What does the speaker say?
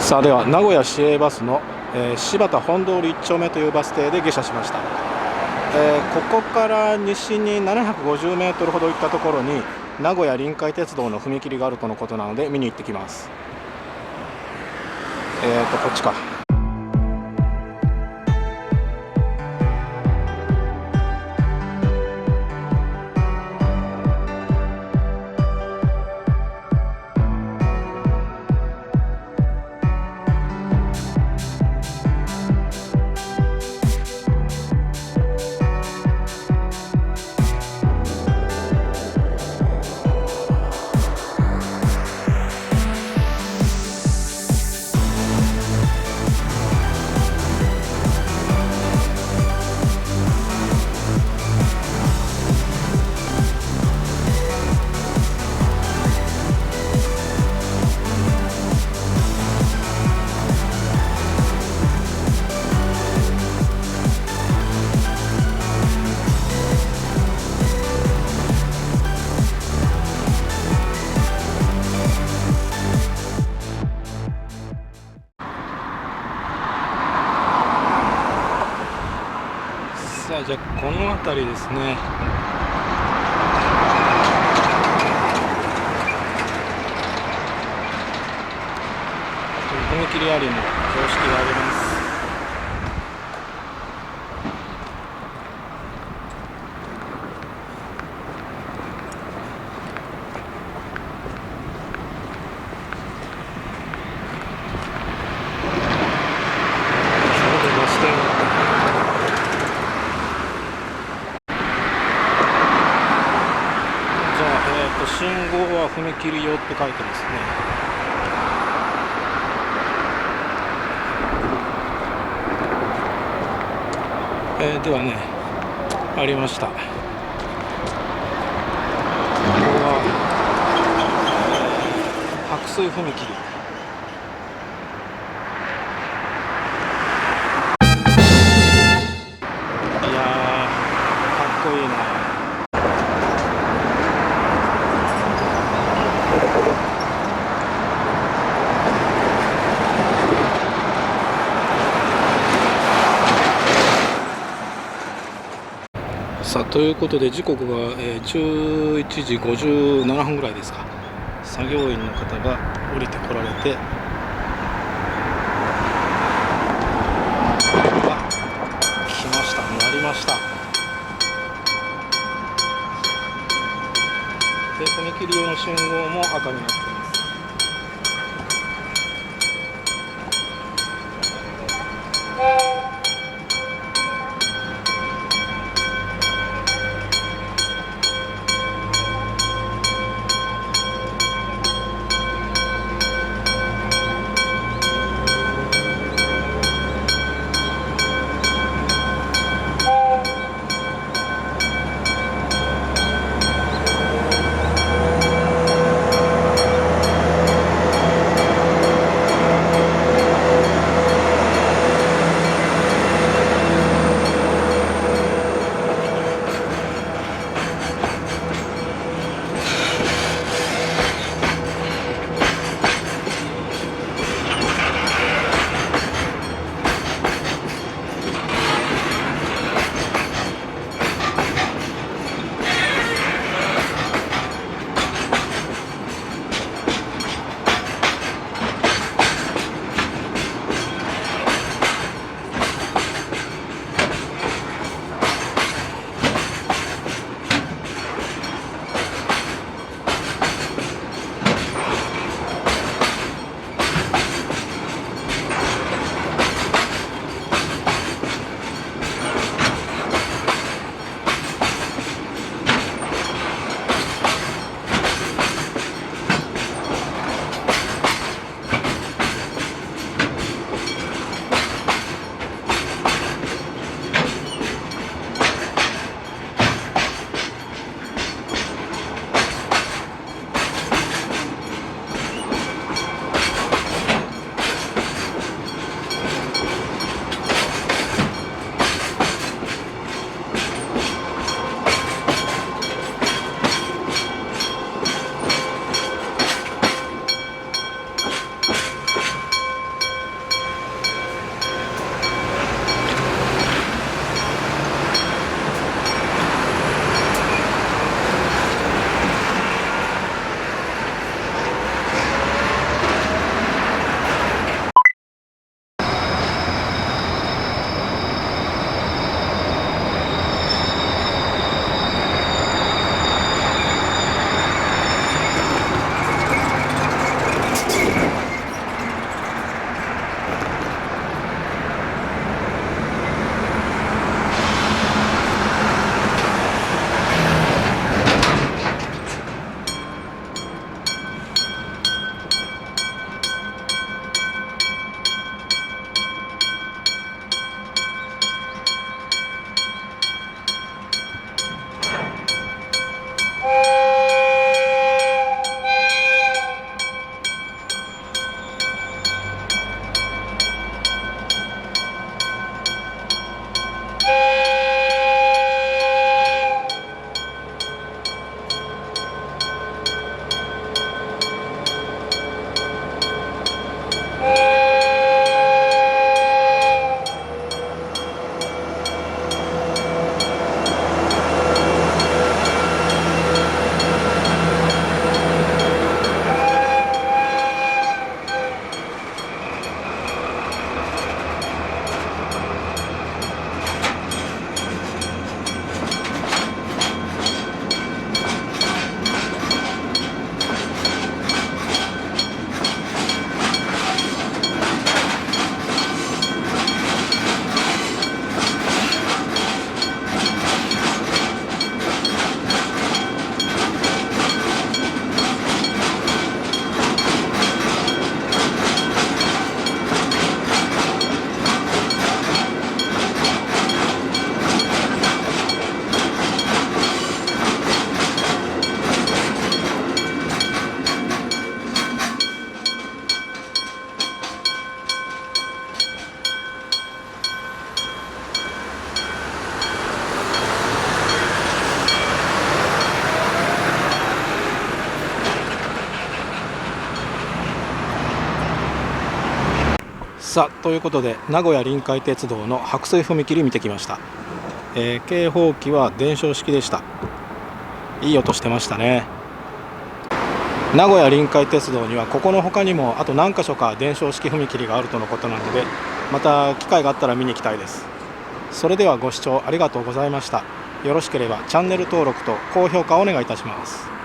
さあ、では名古屋市営バスの、柴田本通1丁目というバス停で下車しました。ここから西に750メートルほど行ったところに名古屋臨海鉄道の踏切があるとのことなので見に行ってきます。こっちか。さあ、じゃあこの辺りですね。踏切ありの標識があります。信号は踏切用って書いてますね。ではね、ありました。ここは、白水踏切。いやー、かっこいいな。さあ、ということで時刻が11時57分ぐらいですか。作業員の方が降りてこられて、来ました。なりました。で、踏切用の信号も赤になっています。さあということで名古屋臨海鉄道の白水踏切見てきました。警報機は伝承式でした。いい音してましたね。名古屋臨海鉄道にはここの他にもあと何箇所か伝承式踏切があるとのことなので、また機会があったら見に行きたいです。それではご視聴ありがとうございました。よろしければチャンネル登録と高評価をお願いいたします。